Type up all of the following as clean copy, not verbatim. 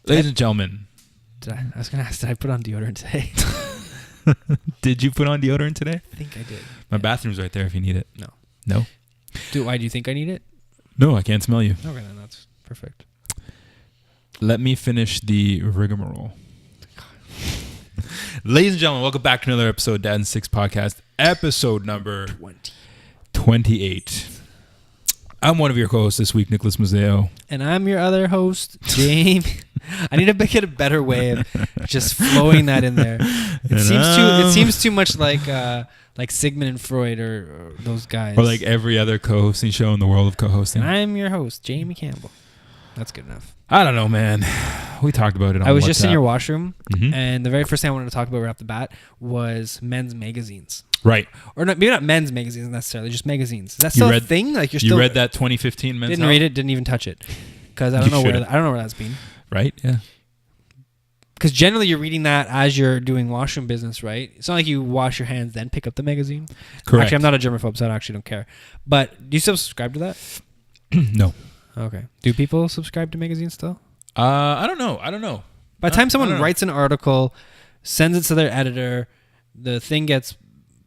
Ladies and gentlemen. I was going to ask, did I put on deodorant today? Did you put on deodorant today? I think I did. My bathroom's right there if you need it. No. No? Why do you think I need it? No, I can't smell you. Okay, then that's perfect. Let me finish the rigmarole. Ladies and gentlemen, welcome back to another episode of DIT6 podcast, episode number 28. I'm one of your co-hosts this week, Nicholas Mazzeo. And I'm your other host, Jamie. I need to make it a better way of just flowing that in there. It seems too much like Sigmund and Freud or those guys. Or like every other co-hosting show in the world of co-hosting. And I'm your host, Jamie Campbell. That's good enough. I don't know, man. We talked about it on I was WhatsApp. just in your washroom, and the very first thing I wanted to talk about right off the bat was men's magazines. Right. Or not, maybe not men's magazines necessarily, just magazines. Is that still a thing? Like you read that 2015 men's Didn't health? read it, didn't even touch it. Because I don't know where that's been. Right, yeah. Because generally you're reading that as you're doing washroom business, right? It's not like you wash your hands then pick up the magazine. Correct. Actually, I'm not a germaphobe, so I actually don't care. But do you still subscribe to that? No. Okay. Do people subscribe to magazines still? I don't know. By the time someone writes an article, sends it to their editor, the thing gets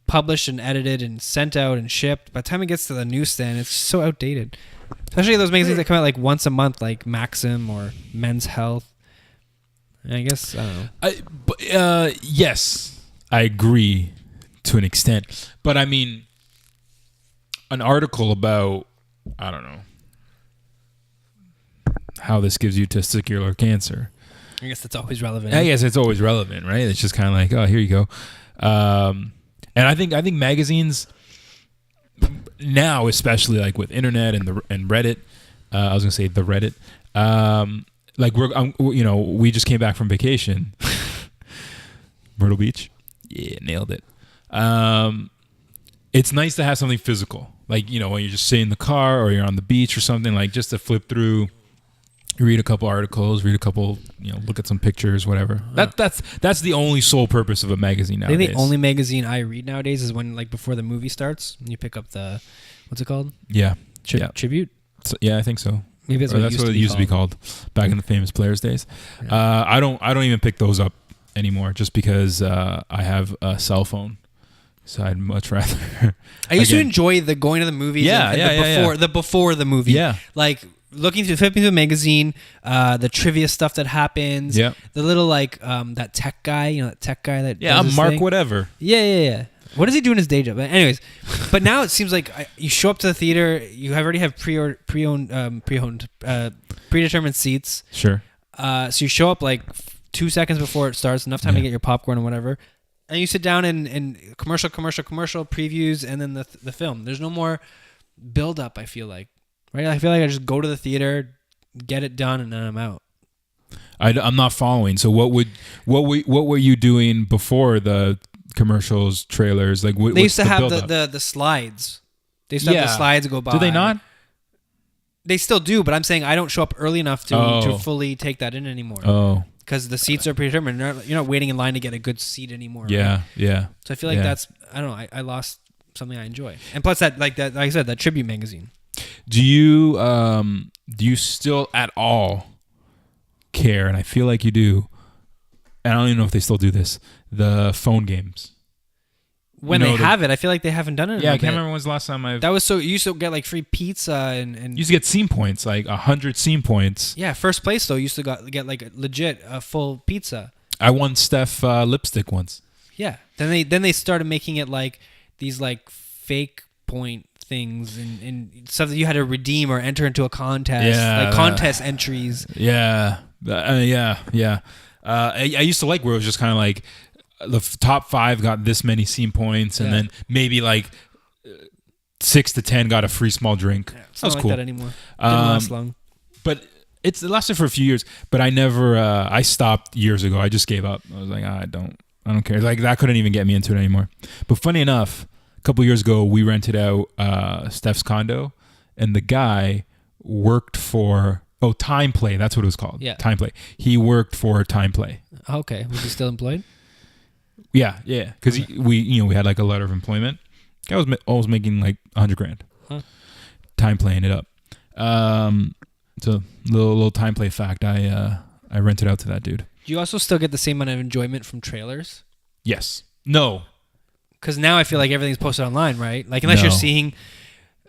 published and edited and sent out and shipped. By the time it gets to the newsstand, it's so outdated. Especially those magazines that come out like once a month, like Maxim or Men's Health. I guess, I don't know. Yes, I agree to an extent. But I mean, an article about, I don't know, how this gives you testicular cancer. I guess that's always relevant. I guess it's always relevant, right? It's just kind of like, oh, here you go. And I think magazines now, especially like with internet and Reddit, I was gonna say the Reddit. Like we just came back from vacation, Myrtle Beach. Yeah, nailed it. It's nice to have something physical, like when you're just sitting in the car or you're on the beach or something, like just to flip through. Read a couple articles, look at some pictures, whatever. That's the only sole purpose of a magazine nowadays. I think the only magazine I read nowadays is when, like, before the movie starts, and you pick up the, what's it called? Yeah. Tribute? So, yeah, I think so. Maybe that's what it used to be called back in the Famous Players days. Yeah. I don't even pick those up anymore just because I have a cell phone. So I'd much rather. I used to enjoy the going to the movies. The before the movie. Yeah. Like flipping through the magazine, the trivia stuff that happens. Yeah. The little that tech guy, that I'm Mark thing. Whatever. Yeah. What does he do in his day job? But anyways, but now it seems like you show up to the theater, you already have predetermined seats. Sure. So you show up like 2 seconds before it starts, enough time to get your popcorn and whatever. And you sit down and commercial previews, and then the film. There's no more build up. I feel like, right? I feel like I just go to the theater, get it done, and then I'm out. I'm not following. So what were you doing before the commercials, trailers? Like they used to have the slides. They used to have the slides go by. Do they not? They still do, but I'm saying I don't show up early enough to fully take that in anymore. Oh. Because the seats are predetermined. You're not waiting in line to get a good seat anymore. Yeah, right? yeah. So I feel like that's, I don't know, I lost something I enjoy. And plus like I said, that tribute magazine. Do you still at all care, and I feel like you do, and I don't even know if they still do this, the phone games? When they have it, I feel like they haven't done it. Yeah, I can't remember when was the last time That was so, you used to get like free pizza and you used to get scene points, like 100 scene points. Yeah, first place though, used to get like legit a full pizza. I won Steph lipstick once. Yeah. Then they started making it like these like fake point things and stuff that you had to redeem or enter into a contest. Yeah, like contest entries. Yeah. I used to like where it was just kind of like the top 5 got this many scene points, and then maybe like 6 to 10 got a free small drink. Yeah, that was like cool. That anymore. Didn't last long. But it lasted for a few years. But I never. I stopped years ago. I just gave up. I was like, I don't care. Like that couldn't even get me into it anymore. But funny enough, a couple of years ago, we rented out Steph's condo, and the guy worked for Time Play. That's what it was called. Yeah, Time Play. He worked for Time Play. Okay, was he still employed? Yeah, because we had like a letter of employment. Guy was always making like $100,000. Huh. Time playing it up. So little Time Play fact. I I rent it out to that dude. Do you also still get the same amount of enjoyment from trailers? Yes. No. Because now I feel like everything's posted online, right? Like unless you're No. seeing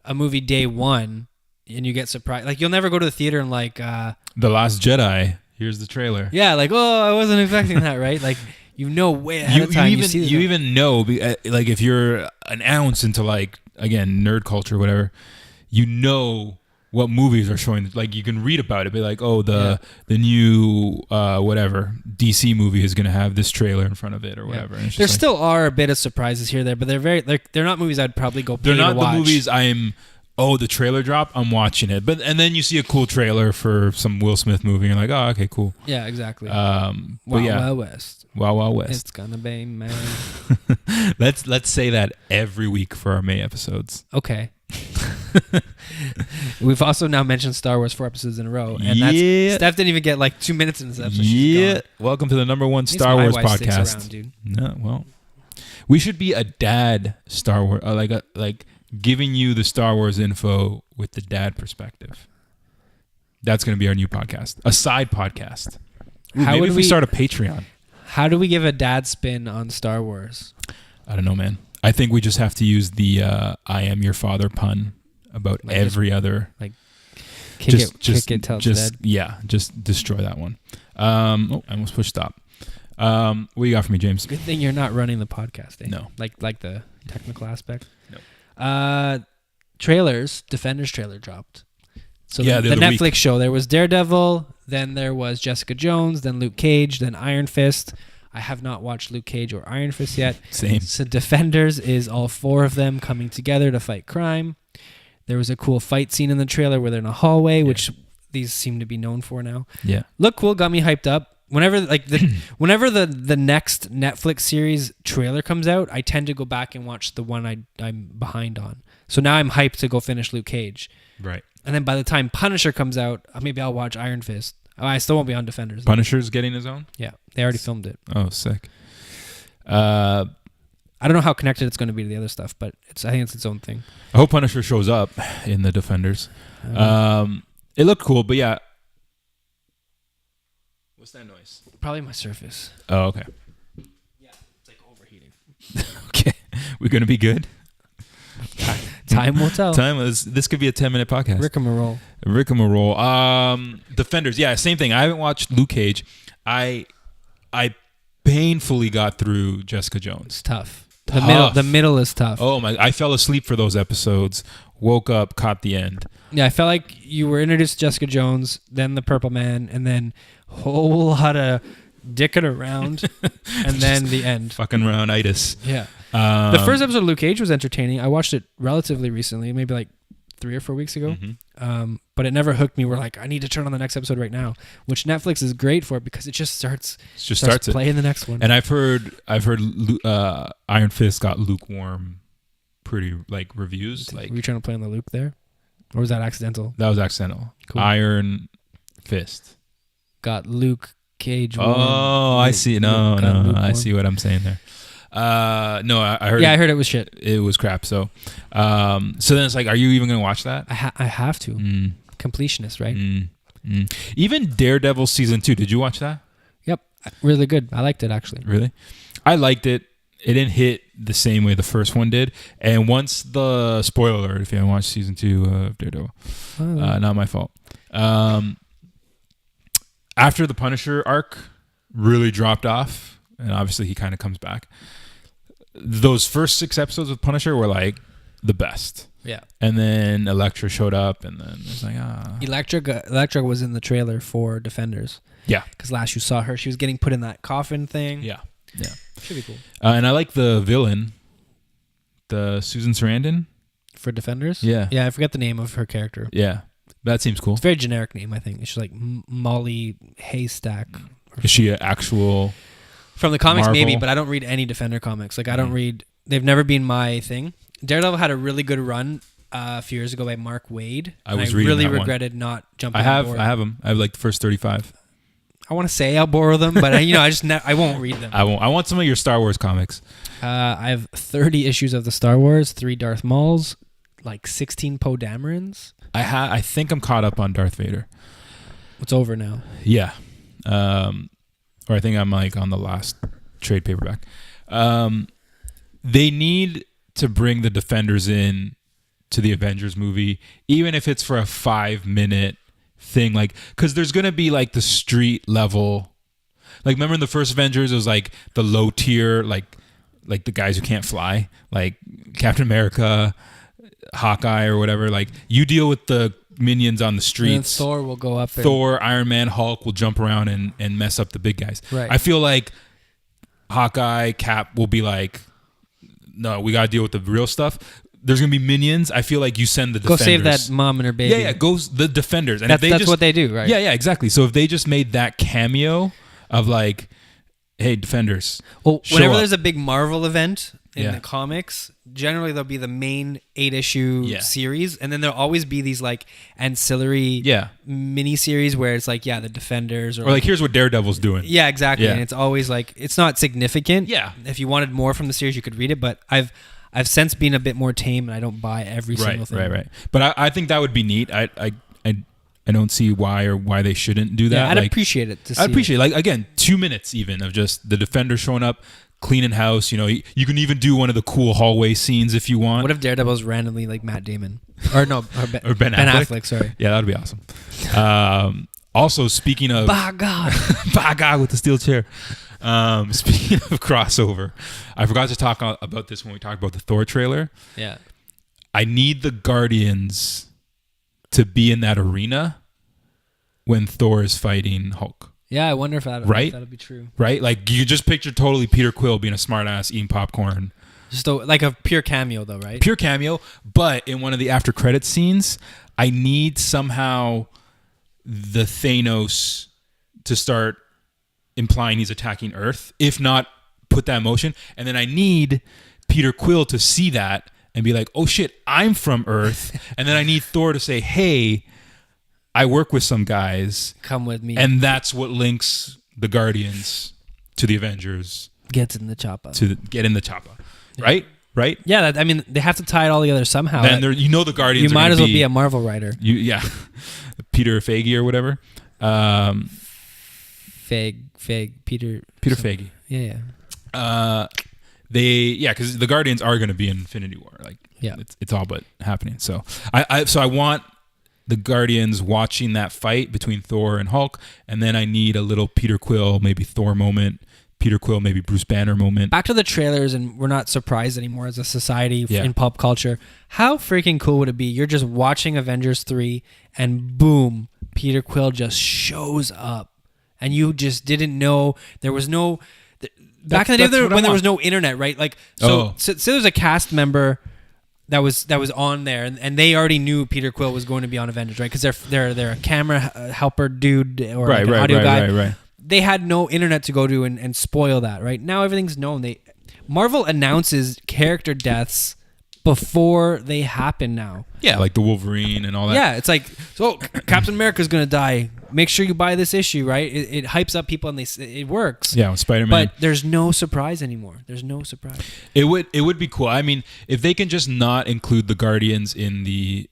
a movie day one and you get surprised. Like you'll never go to the theater and like... The Last Jedi. Here's the trailer. yeah, like, oh, I wasn't expecting that, right? Like you know way ahead of time. You even know, like if you're an ounce into like, again, nerd culture or whatever, you know what movies are showing. Like you can read about it, be like, oh, the new whatever DC movie is going to have this trailer in front of it or whatever. And it's there just still are a bit of surprises here there, but they're not movies I'd probably go pay they're not to watch. the movies the trailer dropped, I'm watching it. And then you see a cool trailer for some Will Smith movie and you're like, oh, okay, cool. Yeah, exactly. But Wild West. Wild West. It's gonna be man. Let's say that every week for our May episodes. Okay. We've also now mentioned Star Wars 4 episodes in a row, and that's Steph didn't even get like 2 minutes in this episode. Yeah, welcome to the #1 Star Wars podcast. Around, dude. No, well, we should be a dad Star Wars, like giving you the Star Wars info with the dad perspective. That's going to be our new podcast, a side podcast. Ooh, maybe if we start a Patreon. How do we give a dad spin on Star Wars? I don't know, man. I think we just have to use the "I am your father" pun about like every other. Like, kick it till it's dead. Yeah, just destroy that one. I almost pushed stop. What do you got for me, James? Good thing you're not running the podcast. Eh? No, like the technical aspect. No. Trailers. Defenders trailer dropped. So yeah, the Netflix show. There was Daredevil. Then there was Jessica Jones. Then Luke Cage. Then Iron Fist. I have not watched Luke Cage or Iron Fist yet. Same. So Defenders is all 4 of them coming together to fight crime. There was a cool fight scene in the trailer where they're in a hallway, which these seem to be known for now. Yeah. Look cool, got me hyped up. Whenever the next Netflix series trailer comes out, I tend to go back and watch the one I'm behind on. So now I'm hyped to go finish Luke Cage. Right. And then by the time Punisher comes out, maybe I'll watch Iron Fist. I still won't be on Defenders. Punisher's getting his own? Yeah. They already filmed it. Oh, sick. I don't know how connected it's going to be to the other stuff, but I think it's its own thing. I hope Punisher shows up in the Defenders. It looked cool, but yeah. What's that noise? Probably my Surface. Oh, okay. Yeah, it's like overheating. Okay. We're going to be good? Time will tell. This could be a 10-minute podcast. Rigmarole. Defenders. Yeah, same thing. I haven't watched Luke Cage. I painfully got through Jessica Jones. It's tough. The middle is tough. Oh my! I fell asleep for those episodes. Woke up, caught the end. Yeah, I felt like you were introduced to Jessica Jones, then the Purple Man, and then a whole lot of dicking around, and then the end. Fucking rounditis. Yeah. The first episode of Luke Cage was entertaining. I watched it relatively recently, maybe like 3 or 4 weeks ago. Mm-hmm. But it never hooked me. We're like, I need to turn on the next episode right now, which Netflix is great for because it just starts playing the next one. And I've heard Iron Fist got lukewarm, pretty like reviews. Like, were you trying to play on the Luke there, or was that accidental? That was accidental. Cool. Iron Fist got Luke Cage. Oh, I see. No, I see what I'm saying there. No, I heard. Yeah, I heard it was shit. It was crap. So then it's like, are you even gonna watch that? I have to. Completionist, right? Even Daredevil season 2. Did you watch that? Yep, really good. I liked it actually. Really, I liked it. It didn't hit the same way the first one did. And once the spoiler alert, if you haven't watched season 2 of Daredevil, not my fault. After the Punisher arc really dropped off, and obviously he kind of comes back. Those first 6 episodes of Punisher were like the best. Yeah. And then Elektra showed up, and then it was like, Elektra was in the trailer for Defenders. Yeah. Because last you saw her, she was getting put in that coffin thing. Yeah. Should be cool. And I like the villain, the Susan Sarandon. For Defenders? Yeah. Yeah, I forget the name of her character. Yeah. That seems cool. It's a very generic name, I think. It's just like Molly Haystack. Is she an actual... From the comics, Marvel? maybe, but I don't read any Defender comics. Like, I don't read... They've never been my thing. Daredevil had a really good run a few years ago by Mark Waid. I really regretted not jumping on board. I have them. I have like the first 35. I want to say I'll borrow them, but I won't read them. I won't. I want some of your Star Wars comics. I have 30 issues of the Star Wars, 3 Darth Mauls, like 16 Poe Damerons. I think I'm caught up on Darth Vader. It's over now. Yeah. or I think I'm like on the last trade paperback. They need to bring the Defenders in to the Avengers movie, even if it's for a 5-minute thing, like, because there's gonna be like the street level, like, remember in the first Avengers it was like the low tier, like the guys who can't fly, like Captain America, Hawkeye or whatever, like you deal with the minions on the streets. And Thor will go up. Thor, Iron Man, Hulk will jump around and mess up the big guys. Right. I feel like Hawkeye, Cap will be like, no, we got to deal with the real stuff. There's going to be minions. I feel like you send the Defenders. Go save that mom and her baby. Yeah, goes the Defenders. And that's what they do, right? Yeah, exactly. So if they just made that cameo of like, hey, Defenders. Well, whenever there's a big Marvel event in the comics, generally there'll be the main 8-issue series, and then there'll always be these like ancillary mini series where it's like, the Defenders, or like here's what Daredevil's doing. Yeah, exactly. And it's always like, it's not significant. Yeah. If you wanted more from the series, you could read it, but I've since been a bit more tame, and I don't buy every single thing. Right. But I think that would be neat. I don't see why they shouldn't do that. Yeah, I'd appreciate it. I'd appreciate it. Like, again, 2 minutes even of just the Defender showing up, cleaning house. You know, you can even do one of the cool hallway scenes if you want. What if Daredevil's randomly like Matt Damon? Or no, or Ben Affleck? Sorry. Yeah, that would be awesome. Also, speaking of... By God. By God with the steel chair. Speaking of crossover, I forgot to talk about this when we talked about the Thor trailer. Yeah. I need the Guardians to be in that arena when Thor is fighting Hulk. Yeah, I wonder if that'll be true. Right? Like, you just picture totally Peter Quill being a smartass eating popcorn. Just like a pure cameo, though, right? Pure cameo, but in one of the after credits scenes, I need somehow the Thanos to start implying he's attacking Earth. If not, put that in motion. And then I need Peter Quill to see that and be like, oh shit, I'm from Earth. And then I need Thor to say, hey, I work with some guys. Come with me. And that's what links the Guardians to the Avengers. Gets in the chopper. Get in the chopper. Right? Right? Yeah, I mean, they have to tie it all together somehow. Then the Guardians you might as well be a Marvel writer. Peter Feige or whatever. Peter Feige. Yeah. Because the Guardians are going to be in Infinity War. Like, it's all but happening. So I want the Guardians watching that fight between Thor and Hulk, and then I need a little Peter Quill, maybe Thor moment, Peter Quill, maybe Bruce Banner moment. Back to the trailers, and we're not surprised anymore as a society in pop culture. How freaking cool would it be? You're just watching Avengers 3, and boom, Peter Quill just shows up, and you just didn't know there was no... Back in the day when there was no internet, right? Like, so there's a cast member that was on there, and they already knew Peter Quill was going to be on Avengers, right? Because they're a camera helper dude or an audio guy. Right. They had no internet to go to and spoil that, right? Now everything's known. Marvel announces character deaths before they happen now. Yeah, like the Wolverine and all that. Yeah, it's like, so Captain America's going to die. Make sure you buy this issue, right? It hypes up people and it works. Yeah, with Spider-Man. But there's no surprise anymore. There's no surprise. It would be cool. I mean, if they can just not include the Guardians in the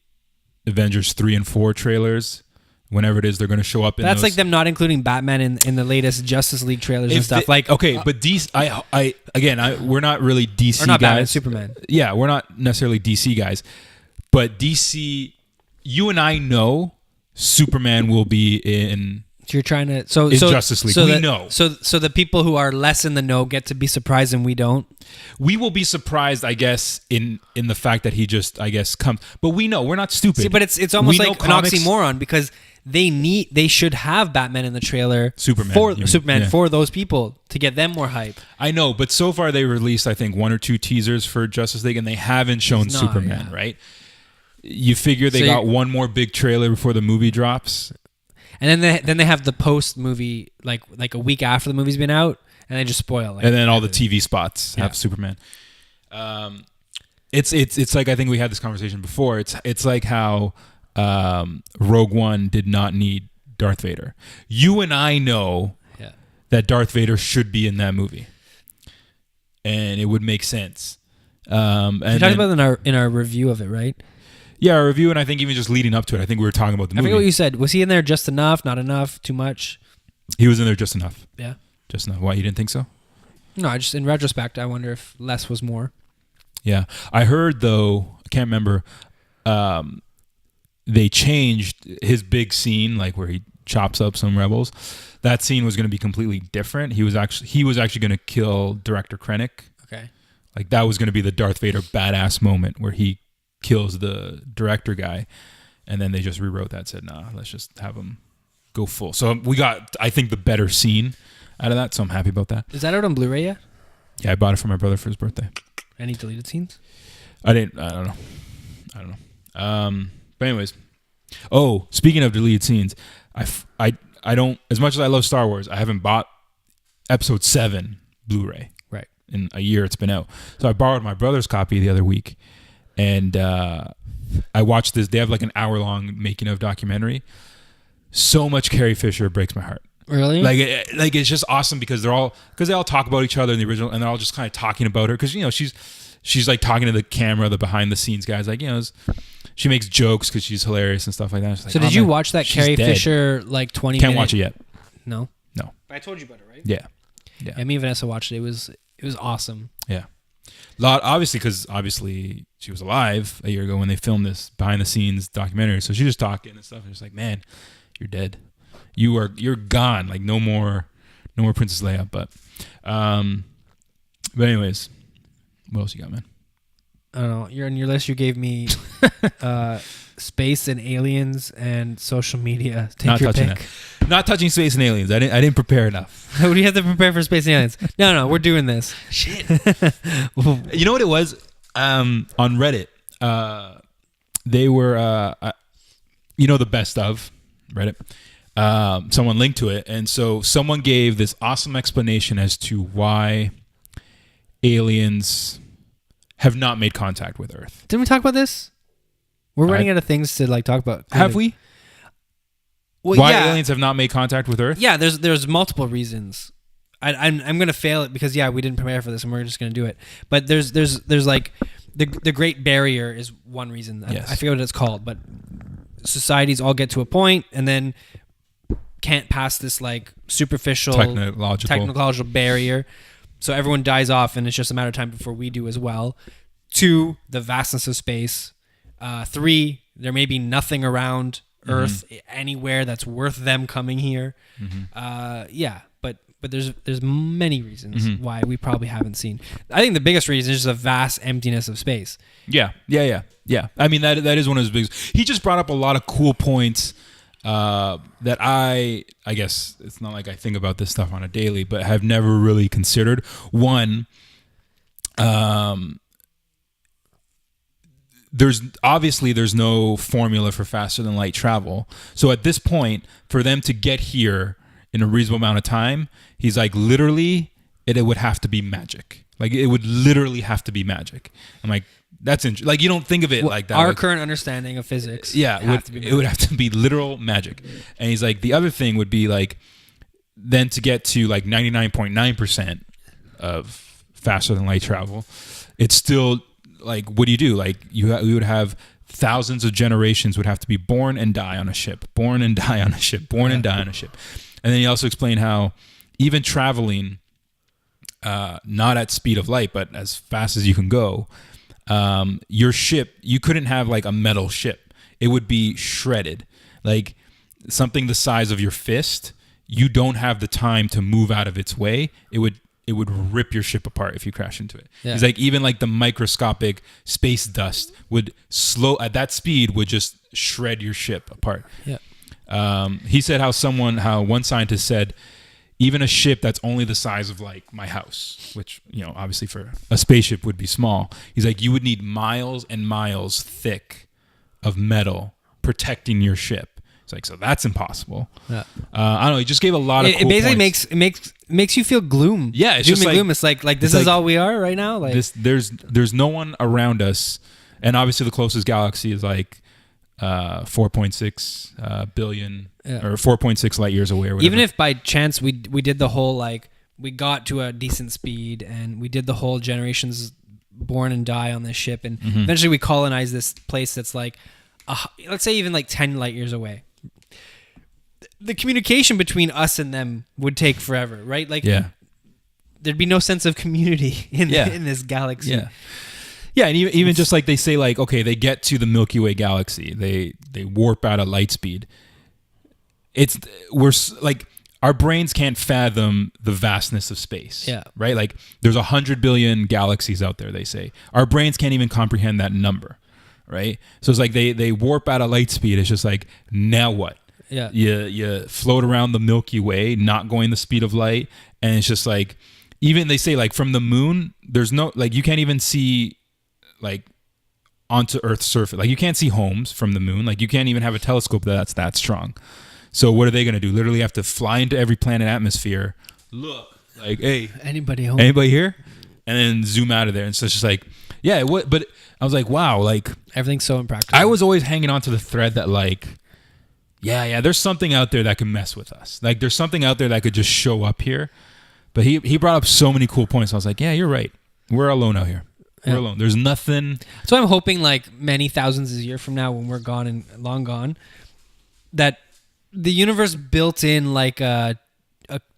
Avengers 3 and 4 trailers, whenever it is they're going to show up in That's those. like them not including Batman in the latest Justice League trailers and stuff. But DC, we're not really DC or not guys. Batman, Superman. Yeah, we're not necessarily DC guys. But DC, you and I know Superman will be in... So you're trying to... Justice League. We know. So the people who are less in the know get to be surprised and we don't? We will be surprised, I guess, in the fact that he just, I guess, comes. But we know. We're not stupid. See, but it's almost like an oxymoron because they should have Batman in the trailer for those people to get them more hype. I know, but so far they released, I think, 1 or 2 teasers for Justice League, and they haven't shown Superman, right? You figure they got one more big trailer before the movie drops. And then they have the post movie like a week after the movie's been out, and they just spoil. And then all the TV spots have Superman. It's like, I think we had this conversation before. It's like how Rogue One did not need Darth Vader. You and I know that Darth Vader should be in that movie, and it would make sense. And you talked about in our review of it, right? Yeah, our review, and I think even just leading up to it, I think we were talking about the movie. I forget what you said. Was he in there just enough, not enough, too much? He was in there just enough. Yeah. Just enough. Why, you didn't think so? No, I just in retrospect, I wonder if less was more. Yeah. I heard, though, I can't remember, they changed his big scene, like where he chops up some rebels. That scene was going to be completely different. He was actually going to kill Director Krennic. Okay. Like that was going to be the Darth Vader badass moment where he kills the director guy. And then they just rewrote that, said, nah, let's just have him go full. So we got, I think, the better scene out of that. So I'm happy about that. Is that out on Blu-ray yet? Yeah, I bought it for my brother for his birthday. Any deleted scenes? I don't know. But anyways. Oh, speaking of deleted scenes, I don't, as much as I love Star Wars, I haven't bought Episode 7 Blu-ray. Right. In a year it's been out. So I borrowed my brother's copy the other week. And I watched this. They have like an hour-long making of documentary. So much Carrie Fisher breaks my heart. Really? Like it's just awesome because they all talk about each other in the original, and they're all just kind of talking about her because she's like talking to the camera, the behind-the-scenes guys, like she makes jokes because she's hilarious and stuff like that. Like, so did you watch that Carrie Fisher like 20? Can't watch it yet. No. But I told you about it, right? Yeah. Yeah. Me and Vanessa watched it. It was awesome. Yeah. Obviously she was alive a year ago when they filmed this behind the scenes documentary. So she's just talking and stuff. And it's like, man, you're dead. You're gone. Like no more Princess Leia. But anyways, what else you got, man? I don't know. You're on your list. You gave me space and aliens and social media. Take your pick. Not touching space and aliens. I didn't prepare enough. What do you have to prepare for space and aliens? No, we're doing this. Shit. You know what it was? On Reddit, they were, the best of Reddit. Someone linked to it, and so someone gave this awesome explanation as to why aliens have not made contact with Earth. Didn't we talk about this? We're running out of things to like talk about. Have we? Well, why aliens have not made contact with Earth? Yeah, there's multiple reasons. I'm gonna fail it because we didn't prepare for this and we're just gonna do it. But there's like the Great Barrier is one reason. Yes. I forget what it's called, but societies all get to a point and then can't pass this like superficial technological barrier. So everyone dies off, and it's just a matter of time before we do as well. 2, the vastness of space. 3, there may be nothing around Earth anywhere that's worth them coming here. But there's many reasons why we probably haven't seen. I think the biggest reason is just the vast emptiness of space. Yeah. I mean, that is one of his biggest. He just brought up a lot of cool points that I guess it's not like I think about this stuff on a daily, but have never really considered. One, there's no formula for faster than light travel. So at this point, for them to get here in a reasonable amount of time, he's like, literally, it would have to be magic. Like it would literally have to be magic. I'm like, that's interesting. Like you don't think of it like that. Our current understanding of physics. Yeah, it would have to be literal magic. And he's like, the other thing would be like, then to get to like 99.9% of faster than light travel, it's still like, what do you do? Like you would have thousands of generations would have to be born and die on a ship, born and die on a ship, born and die on a ship. And then he also explained how even traveling, not at speed of light, but as fast as you can go, your ship, you couldn't have like a metal ship. It would be shredded. Like something the size of your fist, you don't have the time to move out of its way. It would rip your ship apart if you crash into it. Yeah. He's like, even like the microscopic space dust would at that speed would just shred your ship apart. Yeah. He said how one scientist said, even a ship that's only the size of like my house, which, obviously for a spaceship would be small. He's like, you would need miles and miles thick of metal protecting your ship. It's like, so that's impossible. Yeah. I don't know. He just gave a lot of cool points. It makes you feel gloom. Yeah. It's just like, gloom. It's like this is all we are right now. Like there's no one around us. And obviously the closest galaxy is like 4.6 billion or 4.6 light years away or whatever. Even if by chance we did the whole like we got to a decent speed and we did the whole generations born and die on this ship and eventually we colonize this place that's like let's say even like 10 light years away. the communication between us and them would take forever, right? Like, Yeah. there'd be no sense of community in Yeah. in this galaxy. Yeah. Yeah, and even just like they say, like, okay, they get to the Milky Way galaxy, they warp out at light speed. Like, our brains can't fathom the vastness of space. Yeah. Right? Like, there's 100 billion galaxies out there, they say. Our brains can't even comprehend that number. Right? So it's like they warp out at light speed. It's just like, now what? Yeah. You float around the Milky Way, not going the speed of light, and it's just like, even they say, like, from the moon, there's no, like, you can't even see, like, onto Earth's surface. Like, you can't see homes from the moon. Like, you can't even have a telescope that's that strong. So what are they going to do? Literally have to fly into every planet atmosphere, look, like, hey, Anybody home? anybody here? And then zoom out of there. And so it's just like, yeah, but I was like, wow, like, Everything's so impractical. I was always hanging on to the thread that, like, yeah, there's something out there that can mess with us. Like, there's something out there that could just show up here. But he brought up so many cool points. I was like, yeah, you're right. We're alone out here. We're alone. There's nothing. So I'm hoping, like, many thousands of years from now, when we're gone and long gone, that the universe built in, like, a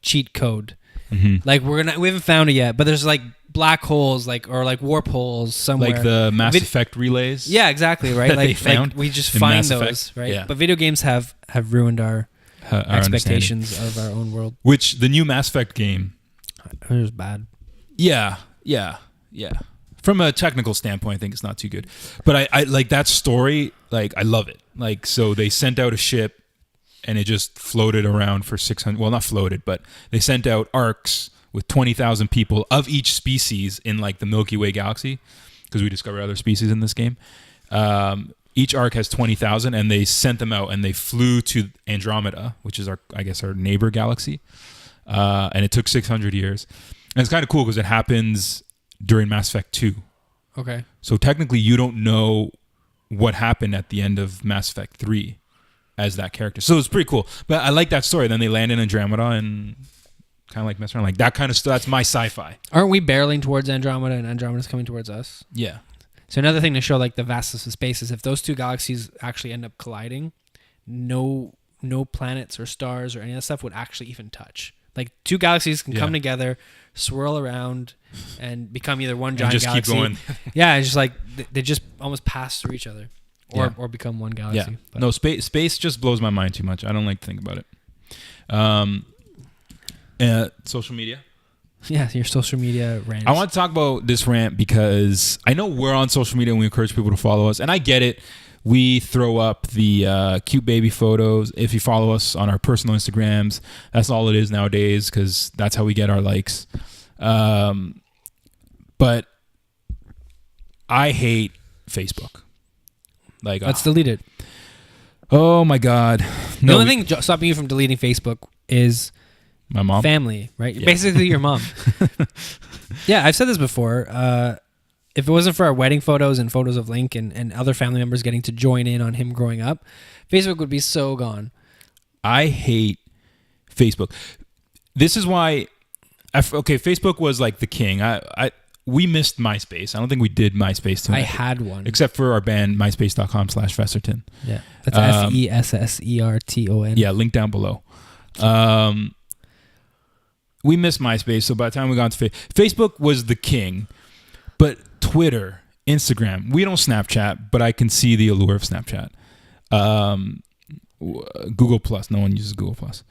cheat code. Mm-hmm. Like, we haven't found it yet, but there's, like, black holes, like, or like warp holes somewhere. Like the Mass Effect relays. Yeah, exactly, right? that Like, they found like we just in find Mass those, Effect. right? Yeah. But video games have ruined our expectations understanding. of our own world. Which the new Mass Effect game. It was bad. Yeah. From a technical standpoint, I think it's not too good. But I like that story. Like, I love it. Like, so they sent out a ship and it just floated around for 600. Well, not floated, but they sent out arcs with 20,000 people of each species in, like, the Milky Way galaxy, because we discovered other species in this game. Each arc has 20,000, and they sent them out, and they flew to Andromeda, which is our neighbor galaxy. And it took 600 years. And it's kind of cool because it happens during Mass Effect 2. Okay. So technically you don't know what happened at the end of Mass Effect 3 as that character. So it's pretty cool. But I like that story. Then they land in Andromeda and kind of like mess around. Like, that kind of stuff. That's my sci-fi. Aren't we barreling towards Andromeda and Andromeda's coming towards us? Yeah. So another thing to show, like, the vastness of space is if those two galaxies actually end up colliding, no planets or stars or any of that stuff would actually even touch. Like, two galaxies can come together, swirl around, and become either one giant just galaxy. keep going. Yeah, it's just like they just almost pass through each other, or become one galaxy. Yeah. But No, space just blows my mind too much. I don't like to think about it. Social media. Yeah, your social media rant. I want to talk about this rant because I know we're on social media and we encourage people to follow us. And I get it. We throw up the cute baby photos. If you follow us on our personal Instagrams, that's all it is nowadays because that's how we get our likes. But I hate Facebook. Like, Let's delete it. Oh my God. The only thing stopping you from deleting Facebook is my mom. Family, right? Yeah. Basically your mom. Yeah, I've said this before. If it wasn't for our wedding photos and photos of Link and other family members getting to join in on him growing up, Facebook would be so gone. I hate Facebook. This is why, Facebook was like the king. We missed MySpace. I don't think we did MySpace too much. I had one. Except for our band, myspace.com/Festerton. Yeah. That's FESSERTON. Yeah, link down below. We missed MySpace, so by the time we got to Facebook was the king. But Twitter, Instagram, we don't Snapchat, but I can see the allure of Snapchat. Google Plus, no one uses Google Plus.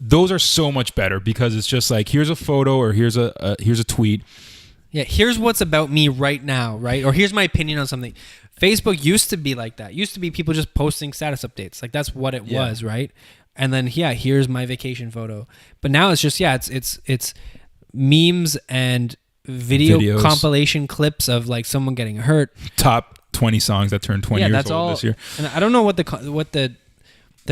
Those are so much better because it's just like, here's a photo or here's a tweet. Yeah, here's what's about me right now, right? Or here's my opinion on something. Facebook used to be like that. Used to be people just posting status updates. Like, that's what it was, right? And then, here's my vacation photo. But now it's just, it's memes and videos. Compilation clips of, like, someone getting hurt. Top 20 songs that turned 20 years old this year. And I don't know what the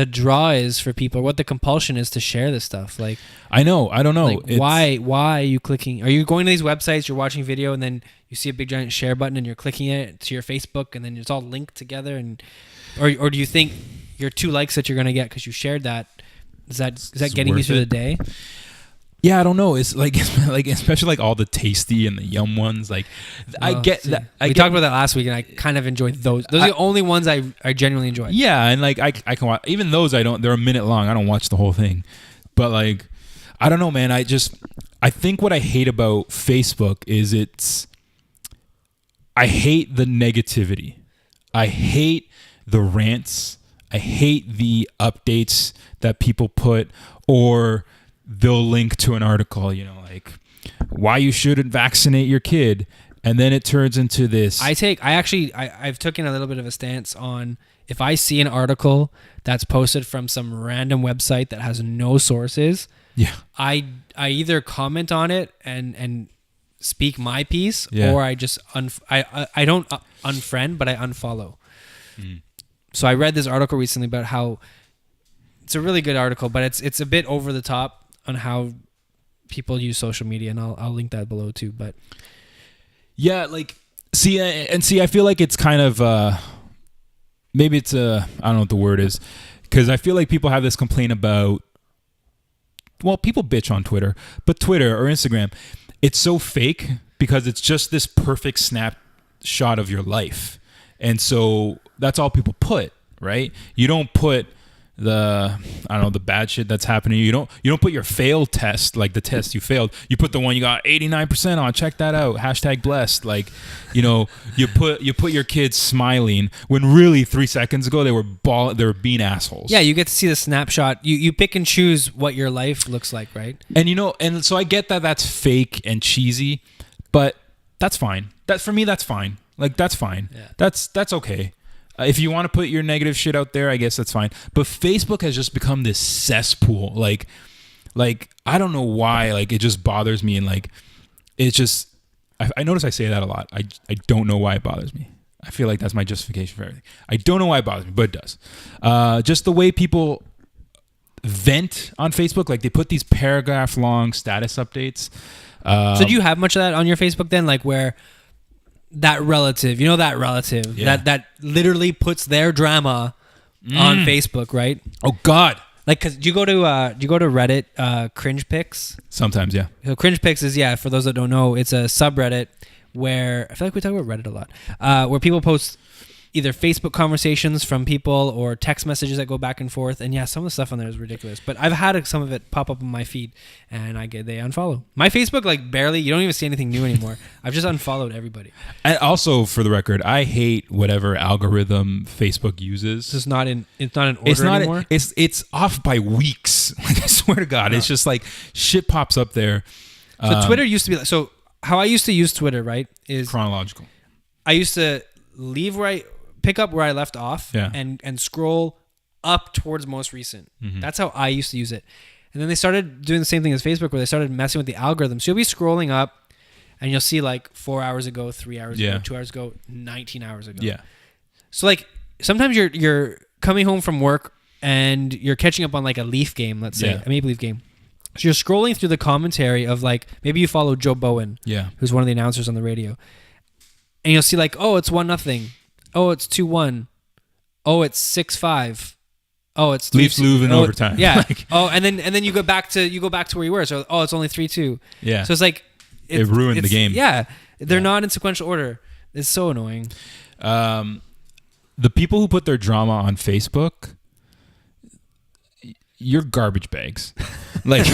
draw is for people, what the compulsion is to share this stuff. Like, I don't know. Like, why are you clicking? Are you going to these websites, you're watching video, and then you see a big giant share button and you're clicking it to your Facebook and then it's all linked together? Or do you think your 2 likes that you're going to get because you shared that, is that getting you through the day? Yeah, I don't know. It's like like especially like all the tasty and the yum ones. Like I get that. We talked about that last week, and I kind of enjoyed those. Those are the only ones I genuinely enjoy. Yeah, and like I can watch even those. I don't. They're a minute long. I don't watch the whole thing, but like I don't know, man. I think what I hate about Facebook is I hate the negativity. I hate the rants. I hate the updates that people put, or they'll link to an article, you know, like why you shouldn't vaccinate your kid, and then it turns into this. I've taken a little bit of a stance on, if I see an article that's posted from some random website that has no sources, yeah, I either comment on it and speak my piece, yeah, or I just I don't unfriend, but I unfollow. So I read this article recently about how it's a really good article, but it's a bit over the top on how people use social media, and I'll link that below too. But yeah, like I feel like it's kind of maybe it's I don't know what the word is, because I feel like people have this complaint about, well, people bitch on Twitter, but Twitter or Instagram, it's so fake because it's just this perfect snapshot of your life. And so that's all people put, right? You don't put the bad shit that's happening. You don't put your failed test, like the test you failed. You put the one you got 89% on. Check that out. #blessed. Like, you know, you put your kids smiling when really 3 seconds ago they were being assholes. Yeah, you get to see the snapshot. You pick and choose what your life looks like, right? And you know, and so I get that that's fake and cheesy, but that's fine. For me, that's fine. Like, that's fine. Yeah. That's okay. If you want to put your negative shit out there, I guess that's fine. But Facebook has just become this cesspool. Like I don't know why. Like, it just bothers me, and like it's just. I notice I say that a lot. I don't know why it bothers me. I feel like that's my justification for everything. I don't know why it bothers me, but it does. Just the way people vent on Facebook, like they put these paragraph long status updates. So do you have much of that on your Facebook then? Like where that relative yeah, that literally puts their drama on Facebook, right? Oh God. Like, cause do you go to Reddit, Cringe Pics? Sometimes, yeah. So Cringe Pics is, for those that don't know, it's a subreddit where I feel like we talk about Reddit a lot, where people post either Facebook conversations from people or text messages that go back and forth. And yeah, some of the stuff on there is ridiculous. But I've had some of it pop up in my feed, and they unfollow. My Facebook, like, barely, you don't even see anything new anymore. I've just unfollowed everybody. And also, for the record, I hate whatever algorithm Facebook uses. It's not in order anymore. It's off by weeks. Like, I swear to God, it's just like shit pops up there. So Twitter used to be so how I used to use Twitter, right? Is chronological. I used to pick up where I left off, and scroll up towards most recent. Mm-hmm. That's how I used to use it. And then they started doing the same thing as Facebook, where they started messing with the algorithm. So you'll be scrolling up, and you'll see like 4 hours ago, 3 hours ago, 2 hours ago, 19 hours ago. Yeah. So like sometimes you're coming home from work and you're catching up on like a Leaf game, let's say, a Maple Leaf game. So you're scrolling through the commentary of like, maybe you follow Joe Bowen, who's one of the announcers on the radio, and you'll see like, oh, it's 1-0. Oh, it's 2-1. Oh, it's 6-5. Oh, it's Leafs lose in overtime. Yeah. and then you go back to where you were. So it's only 3-2. Yeah. So it's like it ruined the game. Yeah. They're not in sequential order. It's so annoying. The people who put their drama on Facebook, you're garbage bags. Like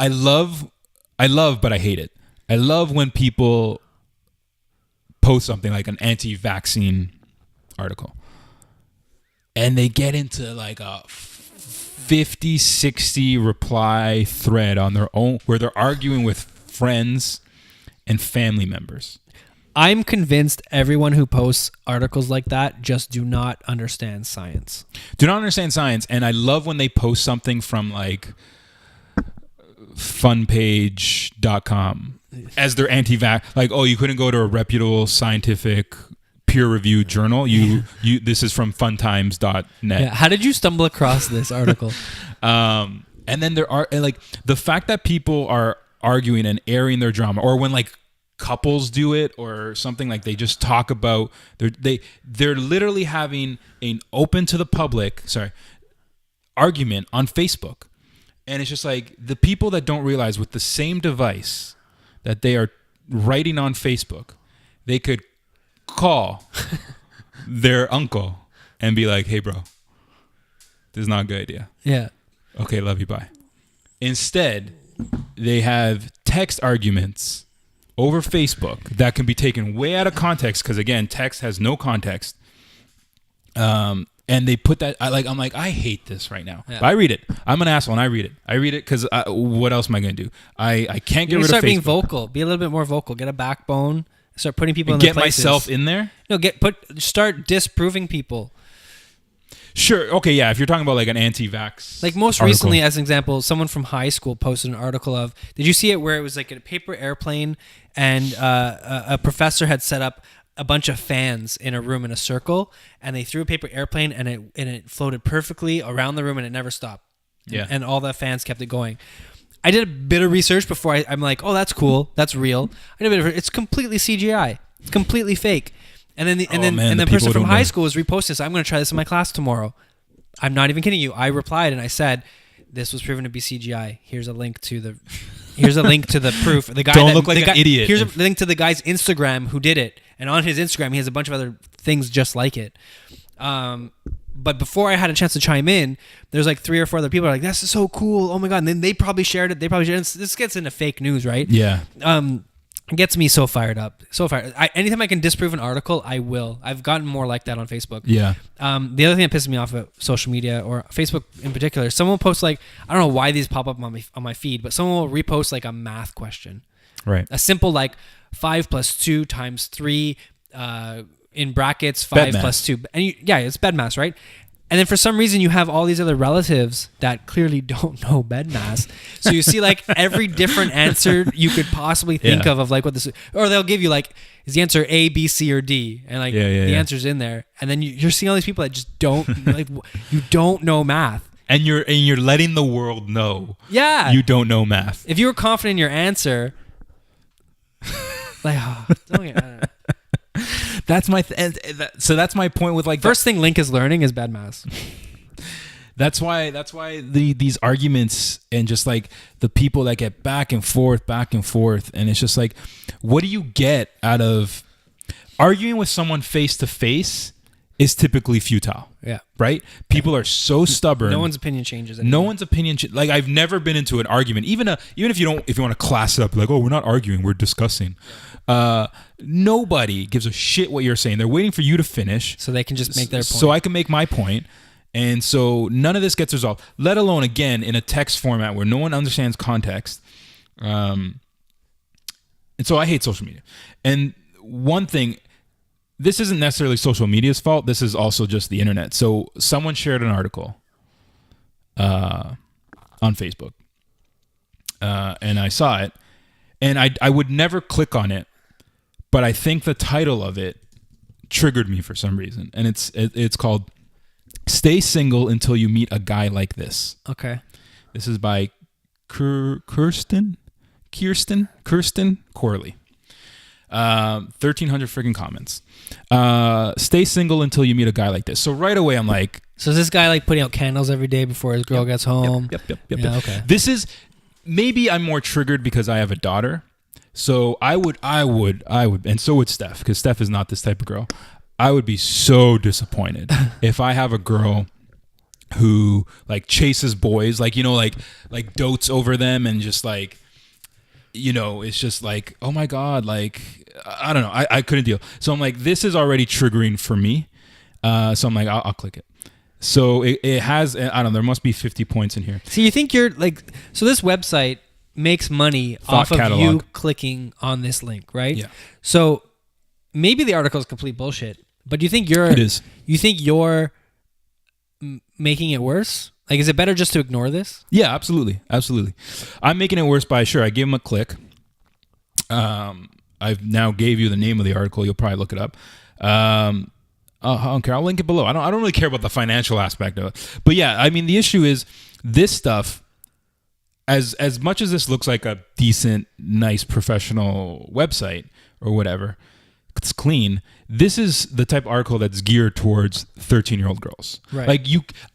I love, but I hate it. I love when people post something like an anti-vaccine article, and they get into like a 50-60 reply thread on their own where they're arguing with friends and family members. I'm convinced everyone who posts articles like that just do not understand science. And I love when they post something from like funpage.com as their anti-vax, like, oh, you couldn't go to a reputable scientific peer-reviewed journal. This is from funtimes.net. Yeah, how did you stumble across this article? And then there are like the fact that people are arguing and airing their drama, or when like couples do it or something, like they just talk about they're literally having an open to the public argument on Facebook. And it's just like the people that don't realize with the same device that they are writing on Facebook, they could call their uncle and be like, hey, bro, this is not a good idea. Yeah. Okay, love you, bye. Instead, they have text arguments over Facebook that can be taken way out of context because, again, text has no context. And they put that, I'm like, I hate this right now. Yeah. But I read it. I'm an asshole and I read it. I read it because what else am I going to do? I can't get rid of Facebook. Start being vocal. Be a little bit more vocal. Get a backbone. Start putting people in their places. Get myself in there? No, start disproving people. Sure. Okay, yeah. If you're talking about like an anti-vax like most article. Recently, as an example, someone from high school posted an article of, did you see it where it was like a paper airplane and a professor had set up a bunch of fans in a room in a circle and they threw a paper airplane and it floated perfectly around the room and it never stopped. Yeah. And all the fans kept it going. I did a bit of research before I'm like, oh, that's cool. That's real. I did a bit of it's completely CGI. It's completely fake. And then the person from high school was reposting this. I'm going to try this in my class tomorrow. I'm not even kidding you. I replied and I said, this was proven to be CGI. Here's a link to the proof. The guy don't look like an idiot. Here's a link to the guy's Instagram who did it. And on his Instagram, he has a bunch of other things just like it. But before I had a chance to chime in, there's like 3 or 4 other people are like, this is so cool. Oh my God. And then they probably shared it. This gets into fake news, right? Yeah. It gets me so fired up. So fired. Anytime I can disprove an article, I will. I've gotten more like that on Facebook. Yeah. The other thing that pisses me off about social media or Facebook in particular, someone will post like, I don't know why these pop up on my feed, but someone will repost like a math question. Right. A simple like 5 + 2 × 3 in brackets 5 + 2. And it's bedmass, right? And then for some reason you have all these other relatives that clearly don't know bedmass. So you see like every different answer you could possibly think of like what this is. Or they'll give you like, is the answer A, B, C, or D? And like the answer's in there. And then you're seeing all these people that just don't like you don't know math. And you're letting the world know. Yeah. You don't know math. If you were confident in your answer, like don't get That's my so that's my point with like first thing Link is learning is bedmass. That's why these arguments and just like the people that get back and forth and it's just like, what do you get out of arguing with someone face to face is typically futile. Yeah. Right? People are so stubborn. No one's opinion changes anymore. No one's opinion like I've never been into an argument, even if you want to class it up like, oh, we're not arguing, we're discussing. Nobody gives a shit what you're saying. They're waiting for you to finish so they can just make their point. So I can make my point. And so none of this gets resolved, let alone again in a text format where no one understands context. And so I hate social media. And one thing, this isn't necessarily social media's fault. This is also just the internet. So someone shared an article on Facebook, and I saw it, and I would never click on it, but I think the title of it triggered me for some reason, and it's called "Stay Single Until You Meet a Guy Like This." Okay. This is by Kirsten Corley. 1,300 freaking comments. Stay single until you meet a guy like this. So right away, I'm like, so is this guy like putting out candles every day before his girl gets home? Yep. Yeah, okay. This is maybe I'm more triggered because I have a daughter. So I would, and so would Steph, because Steph is not this type of girl. I would be so disappointed if I have a girl who like chases boys, like dotes over them and just like, it's just like, oh my God, like, I don't know. I couldn't deal. So I'm like, this is already triggering for me. So I'm like, I'll click it. So it has, I don't know, there must be 50 points in here. So you think you're like, so this website makes money off of you clicking on this link, right? Yeah. So maybe the article is complete bullshit, but do you think it is. You think you're making it worse? Like, is it better just to ignore this? Yeah, absolutely. I'm making it worse by, sure, I gave him a click. I've now gave you the name of the article. You'll probably look it up. I don't care. I'll link it below. I don't really care about the financial aspect of it. But yeah, I mean, the issue is this stuff, as much as this looks like a decent, nice, professional website or whatever, it's clean. This is the type of article that's geared towards 13-year-old girls. Right. Like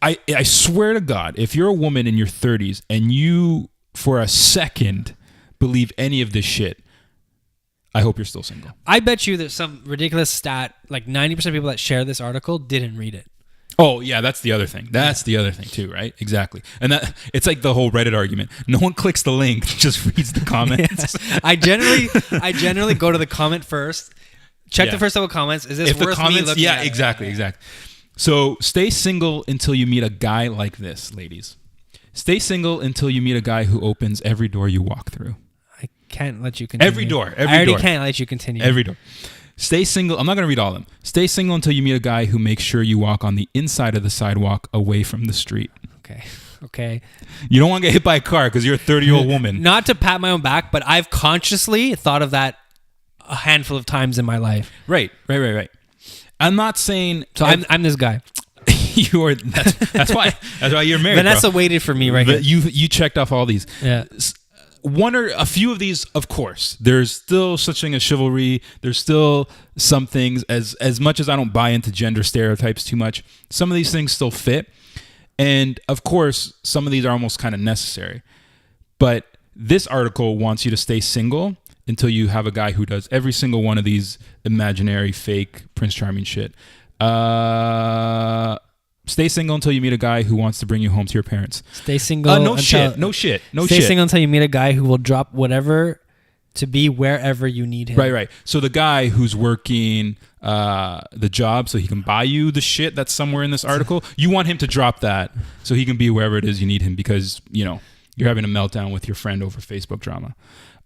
I swear to God, if you're a woman in your 30s and you for a second believe any of this shit, I hope you're still single. I bet you there's some ridiculous stat, like 90% of people that share this article didn't read it. Oh yeah, that's the other thing. That's the other thing too, right? Exactly. And that it's like the whole Reddit argument. No one clicks the link, just reads the comments. Yeah. I generally go to the comment first. Check the first couple comments. Is this worth me looking at? Exactly. So stay single until you meet a guy like this, ladies. Stay single until you meet a guy who opens every door you walk through. I can't let you continue. Every door. I already can't let you continue. Every door. Stay single. I'm not going to read all of them. Stay single until you meet a guy who makes sure you walk on the inside of the sidewalk away from the street. Okay. You don't want to get hit by a car because you're a 30-year-old woman. Not to pat my own back, but I've consciously thought of that a handful of times in my life. Right. I'm not saying... So I'm this guy. You are. That's why you're married. Vanessa waited for me right here. You checked off all these. Yeah. One or a few of these, of course. There's still such thing as chivalry. There's still some things, as much as I don't buy into gender stereotypes too much, some of these things still fit. And of course, some of these are almost kind of necessary. But this article wants you to stay single until you have a guy who does every single one of these imaginary, fake Prince Charming shit. Stay single until you meet a guy who wants to bring you home to your parents. Stay single. No shit. Stay single until you meet a guy who will drop whatever to be wherever you need him. Right. So the guy who's working the job so he can buy you the shit that's somewhere in this article, you want him to drop that so he can be wherever it is you need him because, you're having a meltdown with your friend over Facebook drama.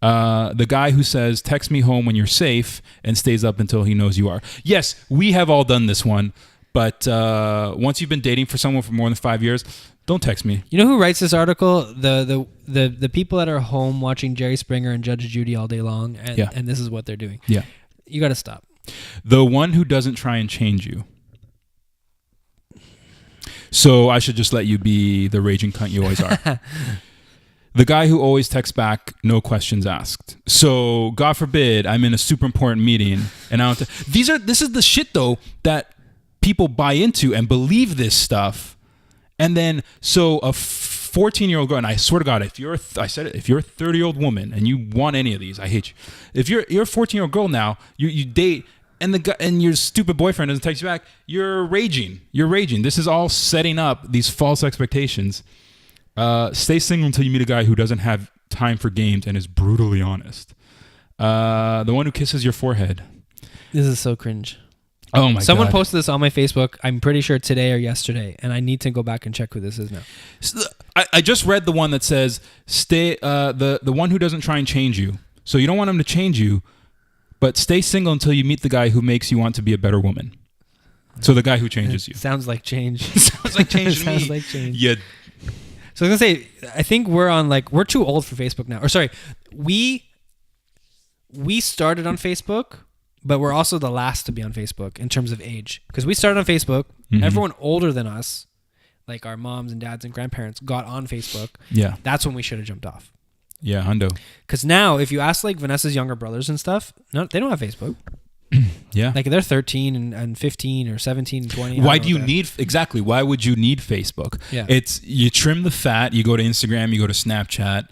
The guy who says, text me home when you're safe and stays up until he knows you are. Yes, we have all done this one. But once you've been dating for someone for more than 5 years, don't text me. You know who writes this article? The people that are home watching Jerry Springer and Judge Judy all day long, and this is what they're doing. Yeah. You got to stop. The one who doesn't try and change you. So I should just let you be the raging cunt you always are. The guy who always texts back, no questions asked. So God forbid I'm in a super important meeting and I don't. This is the shit though that people buy into and believe this stuff, and then so a 14-year-old girl, and I swear to God, if you're a 30-year-old woman and you want any of these, I hate you. If you're a 14-year-old girl now, you date, and the guy and your stupid boyfriend doesn't text you back, you're raging. This is all setting up these false expectations. Stay single until you meet a guy who doesn't have time for games and is brutally honest. The one who kisses your forehead. This is so cringe. Oh my God. Someone posted this on my Facebook, I'm pretty sure today or yesterday, and I need to go back and check who this is now. I just read the one that says, stay the one who doesn't try and change you. So you don't want him to change you, but stay single until you meet the guy who makes you want to be a better woman. So the guy who changes you. Sounds like change. Sounds like change to me. Sounds like change. Yeah. So I was going to say, I think we're too old for Facebook now. Or sorry, we started on Facebook, but we're also the last to be on Facebook in terms of age. Because we started on Facebook. Mm-hmm. Everyone older than us, like our moms and dads and grandparents, got on Facebook. Yeah. That's when we should have jumped off. Yeah, hundo. Because now, if you ask like Vanessa's younger brothers and stuff, no, they don't have Facebook. Yeah. Like they're 13 and 15 or 17 and 20. Why do you need... Exactly. Why would you need Facebook? Yeah. It's... You trim the fat. You go to Instagram. You go to Snapchat.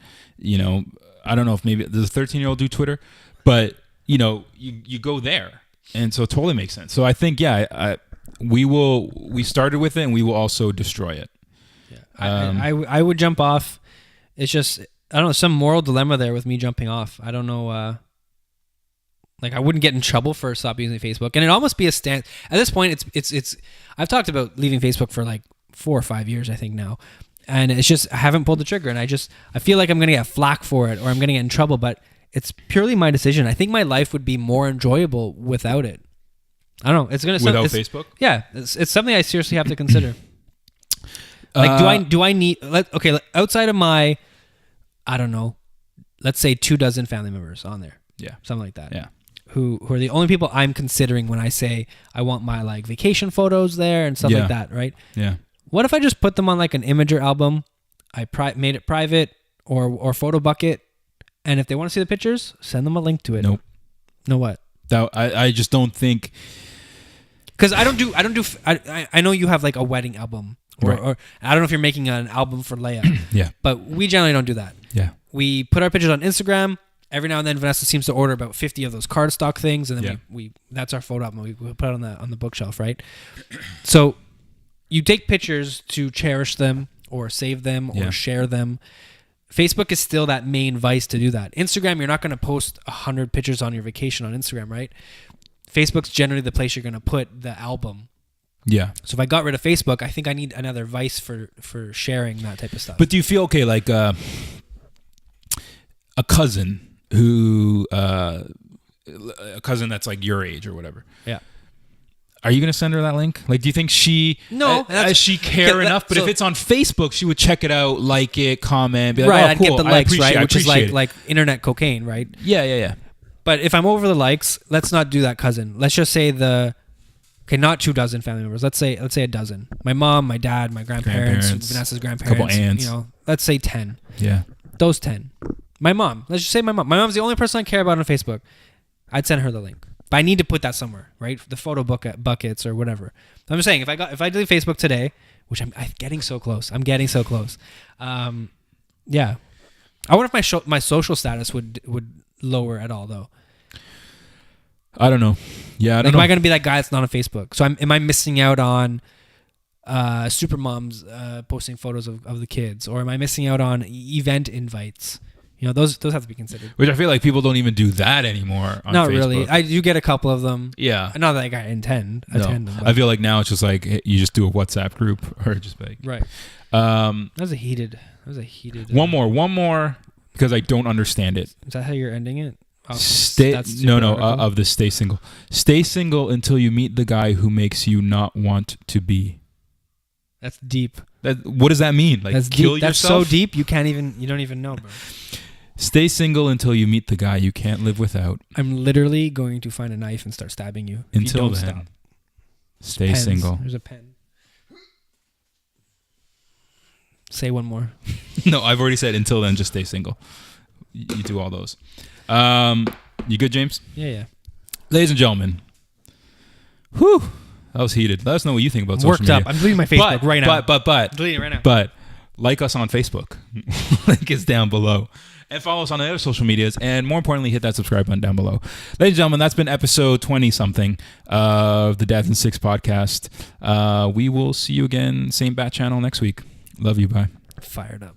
I don't know if maybe... Does a 13-year-old do Twitter? But... you go there, and so it totally makes sense. So I think, we started with it, and we will also destroy it. Yeah, I would jump off. It's just, I don't know, some moral dilemma there with me jumping off. I don't know, like I wouldn't get in trouble for stop using Facebook, and it'd almost be a stand. At this point, it's. I've talked about leaving Facebook for like 4 or 5 years, I think now, and it's just I haven't pulled the trigger, and I feel like I'm gonna get flack for it, or I'm gonna get in trouble, but. It's purely my decision. I think my life would be more enjoyable without it. I don't know. It's gonna without Facebook. Yeah, it's something I seriously have to consider. Like, do I need? Outside of my, I don't know, let's say 24 family members on there. Yeah, something like that. Yeah, who are the only people I'm considering when I say I want my like vacation photos there and stuff like that, right? Yeah. What if I just put them on like an Imager album? I made it private or photo bucket. And if they want to see the pictures, send them a link to it. Nope. No what? I just don't think, because I know you have like a wedding album, or I don't know if you're making an album for Leia. Yeah. But we generally don't do that. Yeah. We put our pictures on Instagram. Every now and then, Vanessa seems to order about 50 of those cardstock things, and then we that's our photo album. We put it on the bookshelf, right? So you take pictures to cherish them, or save them, or share them. Facebook is still that main vice to do that. Instagram, you're not going to post 100 pictures on your vacation on Instagram, right? Facebook's generally the place you're going to put the album. Yeah. So if I got rid of Facebook, I think I need another vice for sharing that type of stuff. But do you feel okay, like a cousin who, a cousin that's like your age or whatever? Yeah. Are you going to send her that link? Like, do you think she... No. Does she care enough? But if it's on Facebook, she would check it out, like it, comment, be like, right, oh, I'd cool. get the likes, right? Which is it. like internet cocaine, right? Yeah. But if I'm over the likes, let's not do that, cousin. Let's just say not 24 family members. Let's say a dozen. My mom, my dad, my grandparents. Vanessa's grandparents. Couple aunts. Let's say 10. Yeah. Those 10. My mom. Let's just say my mom. My mom's the only person I care about on Facebook. I'd send her the link. But I need to put that somewhere, right? The photo buckets or whatever. I'm just saying, if I delete Facebook today, which I'm getting so close. I'm getting so close. Yeah. I wonder if my social status would lower at all, though. I don't know. Yeah, I don't know. Am I going to be that guy that's not on Facebook? So am I missing out on super moms posting photos of the kids? Or am I missing out on event invites? Those have to be considered. Which I feel like people don't even do that anymore on Not Facebook. really. I do get a couple of them. Yeah. Not that I attend them. I feel like now it's just like you just do a WhatsApp group or just like... Right. That was a heated... One more because I don't understand it. Is that how you're ending it? Of the stay single. Stay single until you meet the guy who makes you not want to be. That's deep. What does that mean? Like, that's kill deep. yourself? That's so deep you don't even know, bro. Stay single until you meet the guy you can't live without. I'm literally going to find a knife and start stabbing you. Until you don't then, stop. Stay Pens. single. There's a pen. Say one more. No, I've already said until then, just stay single. You do all those. You good, James? Yeah. Ladies and gentlemen. Whew. That was heated. Let us know what you think about social media. Worked up. I'm deleting my Facebook right now. But deleting it right now. But like us on Facebook. Link is down below. And follow us on the other social medias. And more importantly, hit that subscribe button down below. Ladies and gentlemen, that's been episode 20-something of the DIT6 podcast. We will see you again, same bat channel next week. Love you. Bye. Fired up.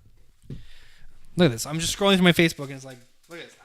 Look at this. I'm just scrolling through my Facebook and it's like, look at this.